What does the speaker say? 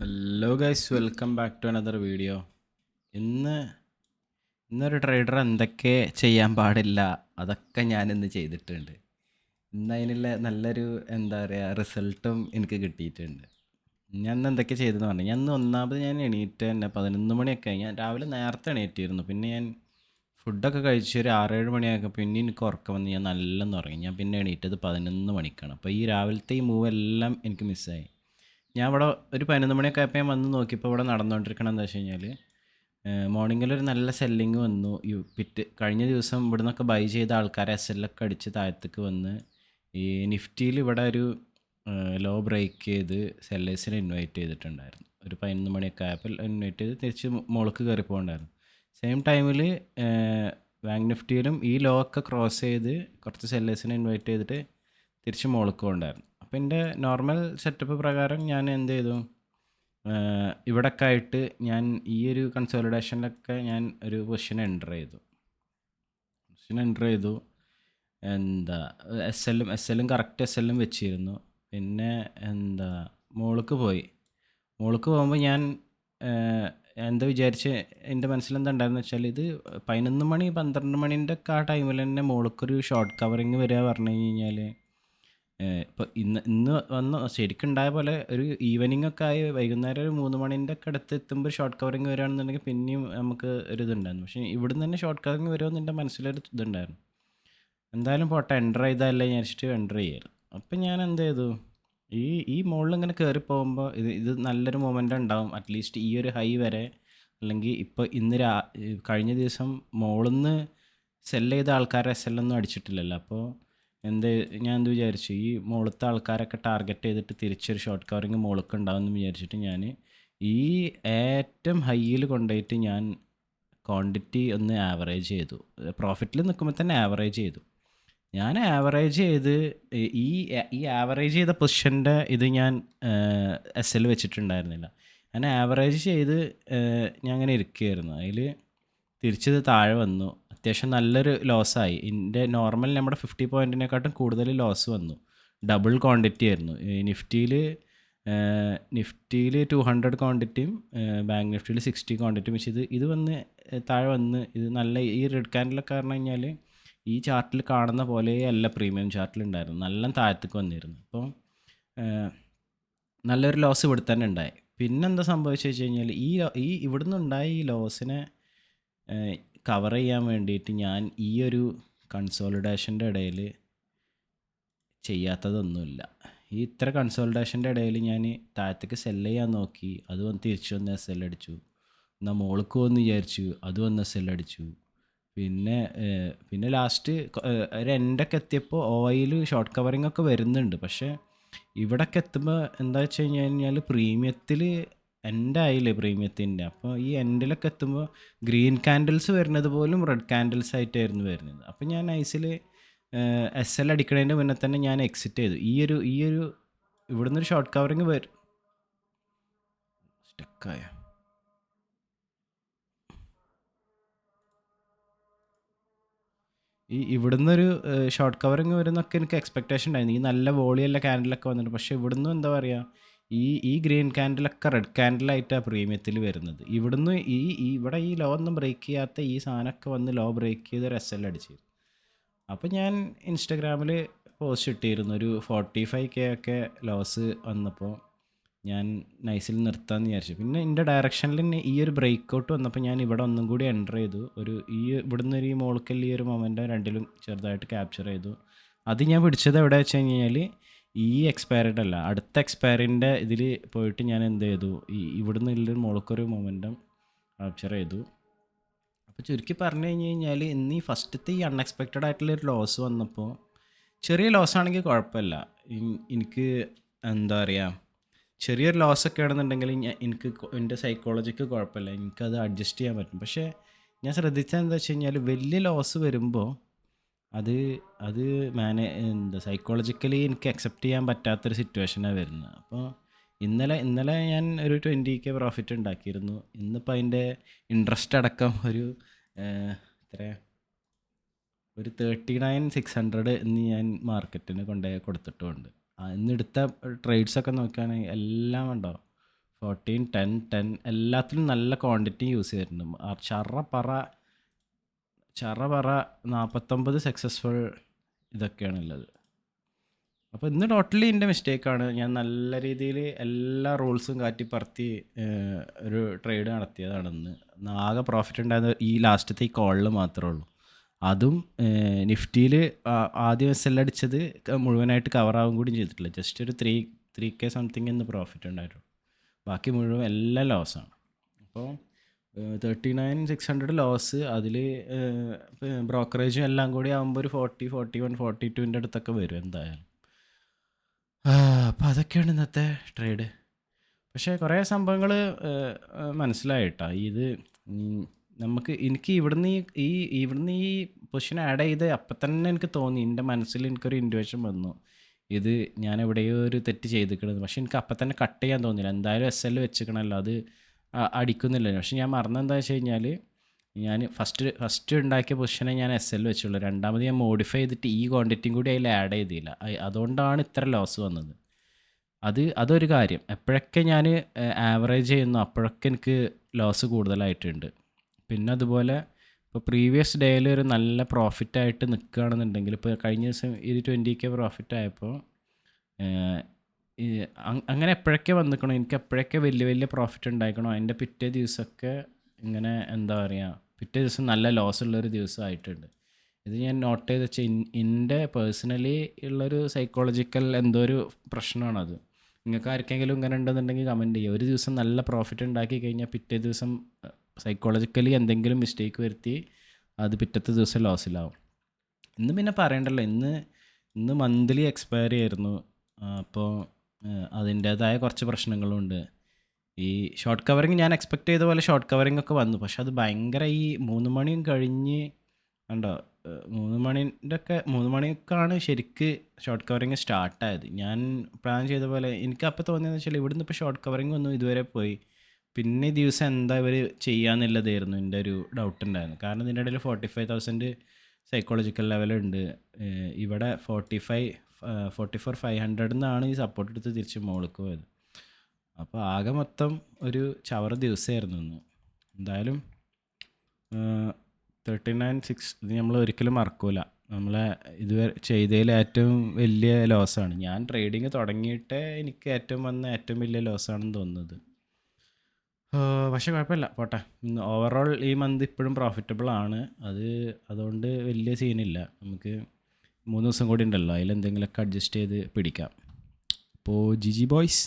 Hello guys, welcome back to another video. ഇന്ന് ഇന്നൊരു trader എന്തൊക്കെ ചെയ്യാൻ പാടില്ല അതൊക്കെ ഞാനിന്ന് ചെയ്തിട്ടുണ്ട്. ഇന്ന് അതിനുള്ള നല്ലൊരു എന്താ പറയുക റിസൾട്ടും എനിക്ക് കിട്ടിയിട്ടുണ്ട്. ഞാൻ ഇന്ന് എന്തൊക്കെ ചെയ്തെന്ന് പറഞ്ഞു. ഞാൻ എണീറ്റ് തന്നെ 11 മണിയൊക്കെ ആയി. ഞാൻ രാവിലെ നേരത്തെ എണീറ്റിരുന്നു. പിന്നെ ഞാൻ ഫുഡൊക്കെ കഴിച്ച് ഒരു 6-7 മണിയായപ്പോൾ പിന്നെ എനിക്ക് ഉറക്കം വന്ന് ഞാൻ നല്ലോണം ഉറങ്ങി. ഞാൻ പിന്നെ എണീറ്റത് 11 മണിക്കാണ്. അപ്പോൾ ഈ രാവിലത്തെ ഈ മൂവ് എല്ലാം എനിക്ക് മിസ്സായി. ഞാൻ ഇവിടെ ഒരു 11 മണിയൊക്കെ ആയപ്പോൾ ഞാൻ വന്ന് നോക്കിയപ്പോൾ ഇവിടെ നടന്നുകൊണ്ടിരിക്കണം എന്താ വെച്ച് കഴിഞ്ഞാൽ മോർണിംഗിലൊരു നല്ല സെല്ലിങ് വന്നു. കഴിഞ്ഞ ദിവസം ഇവിടെ നിന്നൊക്കെ ബൈ ചെയ്ത ആൾക്കാരെ എസ്എല്ലൊക്കെ അടിച്ച് താഴത്തേക്ക് വന്ന് ഈ നിഫ്റ്റിയിൽ ഇവിടെ ഒരു ലോ ബ്രേക്ക് ചെയ്ത് സെല്ലേഴ്സിനെ ഇൻവൈറ്റ് ചെയ്തിട്ടുണ്ടായിരുന്നു. ഒരു 11 മണിയൊക്കെ ആയപ്പോൾ ഇൻവൈറ്റ് ചെയ്ത് തിരിച്ച് മുകൾക്ക് കയറി പോകണ്ടായിരുന്നു. സെയിം ടൈമിൽ ബാങ്ക് നിഫ്റ്റിയിലും ഈ ലോ ഒക്കെ ക്രോസ് ചെയ്ത് കുറച്ച് സെല്ലേഴ്സിനെ ഇൻവൈറ്റ് ചെയ്തിട്ട് തിരിച്ച് മുകൾക്ക് പോകണ്ടായിരുന്നു. അപ്പോൾ എൻ്റെ നോർമൽ സെറ്റപ്പ് പ്രകാരം ഞാൻ എന്ത് ചെയ്തു, ഇവിടെയൊക്കെ ആയിട്ട് ഞാൻ ഈ ഒരു കൺസോളിഡേഷനിലൊക്കെ ഞാൻ ഒരു പൊസിഷൻ എൻ്റർ ചെയ്തു. എന്താ എസ് എല്ലും കറക്റ്റ് എസ് എല്ലും വെച്ചിരുന്നു. പിന്നെ എന്താ മുകൾക്ക് പോകുമ്പോൾ ഞാൻ എന്താ വിചാരിച്ച് എൻ്റെ മനസ്സിലെന്താ ഉണ്ടായിരുന്നെന്ന് വെച്ചാൽ ഇത് 11 മണി 12 മണീൻ്റെ ഒക്കെ ആ ടൈമിൽ തന്നെ മുകൾക്കൊരു ഷോർട്ട് കവറിങ് വരിക പറഞ്ഞു കഴിഞ്ഞാൽ ഇപ്പോൾ ഇന്ന് വന്ന് ശരിക്കുണ്ടായ പോലെ ഒരു ഈവനിങ് ഒക്കെ ആയി വൈകുന്നേരം ഒരു 3 മണീൻ്റെ ഒക്കെ അടുത്ത് എത്തുമ്പോൾ ഷോർട്ട് കവറിങ് വരികയാണെന്നുണ്ടെങ്കിൽ പിന്നെയും നമുക്ക് ഒരു ഇതുണ്ടായിരുന്നു. പക്ഷേ ഇവിടുന്ന് തന്നെ ഷോർട്ട് കവറിങ് വരുമെന്ന് എൻ്റെ മനസ്സിലൊരു ഇതുണ്ടായിരുന്നു. എന്തായാലും പോട്ടെ, എൻ്റർ ചെയ്താലേ വിചാരിച്ചിട്ട് എൻ്റർ ചെയ്യാറ്. അപ്പം ഞാൻ എന്ത് ചെയ്തു, ഈ ഈ മുകളിൽ ഇങ്ങനെ കയറി പോകുമ്പോൾ ഇത് നല്ലൊരു മൊമെൻ്റ് ഉണ്ടാവും. അറ്റ്ലീസ്റ്റ് ഈ ഒരു ഹൈ വരെ, അല്ലെങ്കിൽ ഇപ്പോൾ കഴിഞ്ഞ ദിവസം മുകളിൽ നിന്ന് സെല്ല് ചെയ്ത ആൾക്കാരെ എസ് എല്ലൊന്നും അടിച്ചിട്ടില്ലല്ലോ. അപ്പോൾ ഞാൻ എന്ത് വിചാരിച്ചു, ഈ മുകളിലത്തെ ആൾക്കാരൊക്കെ ടാർഗറ്റ് ചെയ്തിട്ട് തിരിച്ചൊരു ഷോർട്ട് കവറിങ് മുകൾക്ക് ഉണ്ടാവുമെന്ന് വിചാരിച്ചിട്ട് ഞാൻ ഈ ഏറ്റവും ഹൈയിൽ കൊണ്ടുപോയിട്ട് ഞാൻ ക്വാണ്ടിറ്റി ഒന്ന് ആവറേജ് ചെയ്തു. പ്രോഫിറ്റിൽ നിൽക്കുമ്പോൾ തന്നെ ആവറേജ് ചെയ്തു. ഞാൻ ആവറേജ് ചെയ്ത് ഈ ഈ ആവറേജ് ചെയ്ത പൊസിഷൻ്റെ ഇത് ഞാൻ എസ് എൽ വെച്ചിട്ടുണ്ടായിരുന്നില്ല. ഞാൻ ആവറേജ് ചെയ്ത് ഞാൻ അങ്ങനെ ഇരിക്കുകയായിരുന്നു. അതിൽ തിരിച്ചത് താഴെ വന്നു. അത്യാവശ്യം നല്ലൊരു ലോസായി. എൻ്റെ നോർമൽ നമ്മുടെ 50 പോയിൻറ്റിനെക്കാട്ടും കൂടുതൽ ലോസ് വന്നു. ഡബിൾ ക്വാണ്ടിറ്റി ആയിരുന്നു. നിഫ്റ്റിയിൽ 200 ക്വാണ്ടിറ്റിയും ബാങ്ക് നിഫ്റ്റിയിൽ 60 ക്വാണ്ടിറ്റിയും വെച്ച് ഇത് വന്ന് താഴെ വന്ന് ഇത് നല്ല ഈ റെഡ് ക്യാൻഡിലൊക്കെ പറഞ്ഞു കഴിഞ്ഞാൽ ഈ ചാർട്ടിൽ കാണുന്ന പോലെ അല്ല പ്രീമിയം ചാർട്ടിലുണ്ടായിരുന്നു. നല്ല താഴത്തേക്ക് വന്നിരുന്നു. അപ്പോൾ നല്ലൊരു ലോസ് ഇവിടെ തന്നെ ഉണ്ടായി. പിന്നെന്താ സംഭവിച്ചു വെച്ച് കഴിഞ്ഞാൽ ഈ ഇവിടുന്ന് ഉണ്ടായ ഈ ലോസിനെ കവർ ചെയ്യാൻ വേണ്ടിയിട്ട് ഞാൻ ഈ ഒരു കൺസോളിഡേഷൻ്റെ ഇടയിൽ ചെയ്യാത്തതൊന്നുമില്ല. ഈ ഇത്ര കൺസോളിഡേഷൻ്റെ ഇടയിൽ ഞാൻ താഴത്തേക്ക് സെല്ല് ചെയ്യാൻ നോക്കി. അത് വന്ന് തിരിച്ചു വന്ന് എസ് എൽ അടിച്ചു. എന്നാൽ മുകൾക്ക് പോകുമെന്ന് വിചാരിച്ചു, അത് വന്ന് എസ് എൽ അടിച്ചു. പിന്നെ ലാസ്റ്റ് ഒരു എൻഡൊക്കെ എത്തിയപ്പോൾ ഓയിൽ ഷോർട്ട് കവറിങ് ഒക്കെ വരുന്നുണ്ട്. പക്ഷേ ഇവിടൊക്കെ എത്തുമ്പോൾ എന്താ വെച്ച് കഴിഞ്ഞാൽ പ്രീമിയത്തിൽ എൻഡായില്ലേ പ്രീമിയത്തിൻ്റെ. അപ്പോൾ ഈ എൻഡിലൊക്കെ എത്തുമ്പോൾ ഗ്രീൻ കാൻഡിൽസ് വരുന്നത് പോലും റെഡ് കാൻഡിൽസ് ആയിട്ടായിരുന്നു വരുന്നത്. അപ്പോൾ ഞാൻ ഐസിൽ എസ് എൽ അടിക്കണതിൻ്റെ മുന്നേ തന്നെ ഞാൻ എക്സിറ്റ് ചെയ്തു. ഈ ഒരു ഇവിടുന്ന് ഒരു ഷോർട്ട് കവറിങ് വരും. സ്റ്റക്കായ ഇവിടുന്നൊരു ഷോർട്ട് കവറിങ് വരുന്നൊക്കെ എനിക്ക് എക്സ്പെക്റ്റേഷൻ ഉണ്ടായിരുന്നു. ഈ നല്ല വോളിയുള്ള ക്യാൻഡിലൊക്കെ വന്നിട്ടുണ്ട്. പക്ഷേ ഇവിടുന്ന് എന്താ പറയുക, ഈ ഗ്രീൻ ക്യാൻഡിലൊക്കെ റെഡ് ക്യാൻഡിലായിട്ടാണ് പ്രീമിയത്തിൽ വരുന്നത്. ഇവിടുന്ന് ഇവിടെ ഈ ലോ ഒന്നും ബ്രേക്ക് ചെയ്യാത്ത ഈ സാധനമൊക്കെ വന്ന് ലോ ബ്രേക്ക് ചെയ്ത് ഒരു എസ് എൽ അടിച്ചു. അപ്പോൾ ഞാൻ ഇൻസ്റ്റഗ്രാമിൽ പോസ്റ്റ് ഇട്ടിരുന്നു, ഒരു 45K ഒക്കെ ലോസ് വന്നപ്പോൾ ഞാൻ നൈസിൽ നിർത്താമെന്ന് വിചാരിച്ചു. പിന്നെ എൻ്റെ ഡയറക്ഷനിൽ തന്നെ ഈ ഒരു ബ്രേക്ക് ഔട്ട് വന്നപ്പോൾ ഞാൻ ഇവിടെ ഒന്നും കൂടി എൻ്റർ ചെയ്തു. ഇവിടുന്ന് ഒരു മോൾക്കൽ ഈ ഒരു മൊമെൻ്റ് രണ്ടിലും ചെറുതായിട്ട് ക്യാപ്ചർ ചെയ്തു. അത് ഞാൻ പിടിച്ചത് എവിടെ വെച്ച് കഴിഞ്ഞാൽ ഈ എക്സ്പയറിഡ് അല്ല, അടുത്ത എക്സ്പയറിൻ്റെ ഇതിൽ പോയിട്ട് ഞാൻ എന്ത് ചെയ്തു, ഇവിടുന്ന് ഉള്ളൊരു മോൾക്കൊരു മൊമെൻറ്റം ക്യാപ്ചർ ചെയ്തു. അപ്പോൾ ചുരുക്കി പറഞ്ഞു കഴിഞ്ഞാൽ ഇന്ന് ഈ ഫസ്റ്റത്തെ ഈ അൺഎക്സ്പെക്റ്റഡ് ആയിട്ടുള്ളൊരു ലോസ് വന്നപ്പോൾ, ചെറിയ ലോസ് ആണെങ്കിൽ കുഴപ്പമില്ല, എനിക്ക് എന്താ പറയുക, ചെറിയൊരു ലോസൊക്കെ ആണെന്നുണ്ടെങ്കിൽ എനിക്ക് എൻ്റെ സൈക്കോളജിക്ക് കുഴപ്പമില്ല, എനിക്കത് അഡ്ജസ്റ്റ് ചെയ്യാൻ പറ്റും. പക്ഷേ ഞാൻ ശ്രദ്ധിച്ചത് എന്താ വെച്ച് കഴിഞ്ഞാൽ വലിയ ലോസ് വരുമ്പോൾ അത് അത് സൈക്കോളജിക്കലി എനിക്ക് അക്സെപ്റ്റ് ചെയ്യാൻ പറ്റാത്തൊരു സിറ്റുവേഷനാണ് വരുന്നത്. അപ്പോൾ ഇന്നലെ ഞാൻ ഒരു 20K പ്രോഫിറ്റ് ഉണ്ടാക്കിയിരുന്നു. ഇന്നിപ്പോൾ അതിൻ്റെ ഇൻട്രസ്റ്റ് അടക്കം ഒരു എത്ര ഒരു 39,600 ഇന്ന് ഞാൻ മാർക്കറ്റിന് കൊണ്ടുപോയി കൊടുത്തിട്ടുമുണ്ട്. ഇന്നെടുത്ത ട്രേഡ്സൊക്കെ നോക്കുകയാണെങ്കിൽ എല്ലാം ഉണ്ടോ 14, 10, 10 എല്ലാത്തിലും നല്ല ക്വാണ്ടിറ്റി യൂസ് ചെയ്തിട്ടുണ്ട്. ചറ പറ 49 സക്സസ്ഫുൾ ഇതൊക്കെയാണുള്ളത്. അപ്പോൾ ഇന്ന് ടോട്ടലി എൻ്റെ മിസ്റ്റേക്കാണ്. ഞാൻ നല്ല രീതിയിൽ എല്ലാ റൂൾസും കാറ്റിപ്പറത്തി ഒരു ട്രേഡ് നടത്തിയതാണെന്ന്. ആകെ പ്രോഫിറ്റ് ഉണ്ടായത് ഈ ലാസ്റ്റത്തെ ഈ കോളിൽ മാത്രമേ ഉള്ളൂ. അതും നിഫ്റ്റിയിൽ ആദ്യം എസ് എൽ അടിച്ചത് മുഴുവനായിട്ട് കവറാവും കൂടി ചെയ്തിട്ടില്ല. ജസ്റ്റ് ഒരു 3K സംതിങ് എന്ന് പ്രോഫിറ്റ് ഉണ്ടായിട്ടുള്ളൂ. ബാക്കി മുഴുവൻ എല്ലാം ലോസാണ്. അപ്പോൾ 39,600 ലോസ്. അതിൽ ബ്രോക്കറേജും എല്ലാം കൂടി ആകുമ്പോൾ ഒരു 40, 41, 42ൻ്റെ അടുത്തൊക്കെ വരും എന്തായാലും. അപ്പോൾ അതൊക്കെയാണ് ഇന്നത്തെ ട്രേഡ്. പക്ഷേ കുറേ സംഭവങ്ങൾ മനസ്സിലായിട്ടാ. ഇത് എനിക്ക് ഇവിടുന്ന് ഈ പൊസിഷൻ ആഡ് ചെയ്ത് അപ്പം തന്നെ എനിക്ക് തോന്നി, എൻ്റെ മനസ്സിൽ എനിക്കൊരു ഇൻറ്റുവേഷൻ വന്നു, ഇത് ഞാൻ എവിടെയോ ഒരു തെറ്റ് ചെയ്തിരിക്കണത്. പക്ഷെ എനിക്ക് അപ്പം തന്നെ കട്ട് ചെയ്യാൻ തോന്നില്ല. എന്തായാലും എസ് എൽ വെച്ചിരിക്കണമല്ലോ, അത് അടിക്കുന്നില്ല. പക്ഷെ ഞാൻ മറന്നെന്താ വെച്ച് കഴിഞ്ഞാൽ, ഞാൻ ഫസ്റ്റ് ഉണ്ടാക്കിയ പൊസിഷനെ ഞാൻ എസ് എൽ വെച്ചുള്ളൂ. രണ്ടാമത് ഞാൻ മോഡിഫൈ ചെയ്തിട്ട് ഈ ക്വാണ്ടിറ്റിയും കൂടി അതിൽ ആഡ് ചെയ്തില്ല. അതുകൊണ്ടാണ് ഇത്ര ലോസ് വന്നത്. അതൊരു കാര്യം. എപ്പോഴൊക്കെ ഞാൻ ആവറേജ് ചെയ്യുന്നു അപ്പോഴൊക്കെ എനിക്ക് ലോസ് കൂടുതലായിട്ടുണ്ട്. പിന്നെ അതുപോലെ ഇപ്പോൾ പ്രീവിയസ് ഡേയിൽ ഒരു നല്ല പ്രോഫിറ്റായിട്ട് നിൽക്കുകയാണെന്നുണ്ടെങ്കിൽ, ഇപ്പോൾ കഴിഞ്ഞ ദിവസം ഇത് 20K പ്രോഫിറ്റ് ആയപ്പോൾ അങ്ങനെ എപ്പോഴൊക്കെ വന്നിക്കണോ, എനിക്ക് എപ്പോഴൊക്കെ വലിയ പ്രോഫിറ്റ് ഉണ്ടായിക്കണോ, അതിൻ്റെ പിറ്റേ ദിവസമൊക്കെ ഇങ്ങനെ എന്താ പറയുക, പിറ്റേ ദിവസം നല്ല ലോസ് ഉള്ളൊരു ദിവസമായിട്ടുണ്ട്. ഇത് ഞാൻ നോട്ട് ചെയ്ത് വെച്ചാൽ എൻ്റെ പേഴ്സണലി ഉള്ളൊരു സൈക്കോളജിക്കൽ എന്തോ ഒരു പ്രശ്നമാണത്. നിങ്ങൾക്ക് ആർക്കെങ്കിലും ഇങ്ങനെ ഉണ്ടെന്നുണ്ടെങ്കിൽ കമൻറ്റ് ചെയ്യുക. ഒരു ദിവസം നല്ല പ്രോഫിറ്റ് ഉണ്ടാക്കി കഴിഞ്ഞാൽ പിറ്റേ ദിവസം സൈക്കോളജിക്കലി എന്തെങ്കിലും മിസ്റ്റേക്ക് വരുത്തി അത് പിറ്റത്തെ ദിവസം ലോസിലാവും. ഇന്ന് പിന്നെ പറയണ്ടല്ലോ, ഇന്ന് മന്ത്ലി എക്സ്പയറി ആയിരുന്നു. അപ്പോൾ അതിൻ്റേതായ കുറച്ച് പ്രശ്നങ്ങളുണ്ട്. ഈ ഷോർട്ട് കവറിങ് ഞാൻ എക്സ്പെക്റ്റ് ചെയ്ത പോലെ ഷോർട്ട് കവറിങ് ഒക്കെ വന്നു. പക്ഷെ അത് ഭയങ്കര ഈ 3 മണിയും കഴിഞ്ഞ് കണ്ടോ, 3 മണിക്കാണ് ശരിക്ക് ഷോർട്ട് കവറിങ് സ്റ്റാർട്ടായത്. ഞാൻ പ്ലാൻ ചെയ്ത പോലെ എനിക്ക് അപ്പോൾ തോന്നിയെന്ന് വെച്ചാൽ, ഇവിടുന്ന് ഇപ്പോൾ ഷോർട്ട് കവറിങ് വന്നു, ഇതുവരെ പോയി, പിന്നെ ഈ ദിവസം എന്താ ഇവർ ചെയ്യാന്നുള്ളതായിരുന്നു എൻ്റെ ഒരു ഡൗട്ട് ഉണ്ടായിരുന്നു. കാരണം ഇതിൻ്റെ ഇടയിൽ 45,000 സൈക്കോളജിക്കൽ ലെവലുണ്ട്. ഇവിടെ 44,500 എന്നാണ് ഈ സപ്പോർട്ട് എടുത്ത് തിരിച്ച് മുകളിലേക്ക് പോയത്. അപ്പോൾ ആകെ മൊത്തം ഒരു ചവറ ദിവസമായിരുന്നു ഇന്ന്. എന്തായാലും 39,600 ഇത് നമ്മൾ ഒരിക്കലും മറക്കൂല. നമ്മളെ ഇതുവരെ ചെയ്തതിൽ ഏറ്റവും വലിയ ലോസാണ്. ഞാൻ ട്രേഡിങ് തുടങ്ങിയിട്ട് എനിക്ക് ഏറ്റവും വലിയ ലോസാണെന്ന് തോന്നുന്നത്. പക്ഷേ കുഴപ്പമില്ല, പോട്ടെ. ഓവറോൾ ഈ മന്ത് ഇപ്പോഴും പ്രോഫിറ്റബിൾ ആണ്. അതുകൊണ്ട് വലിയ സീനില്ല. നമുക്ക് 3 ദിവസം കൂടി ഉണ്ടല്ലോ, അതിലെന്തെങ്കിലുമൊക്കെ അഡ്ജസ്റ്റ് ചെയ്ത് പിടിക്കാം. അപ്പോൾ ജി ബോയ്സ്.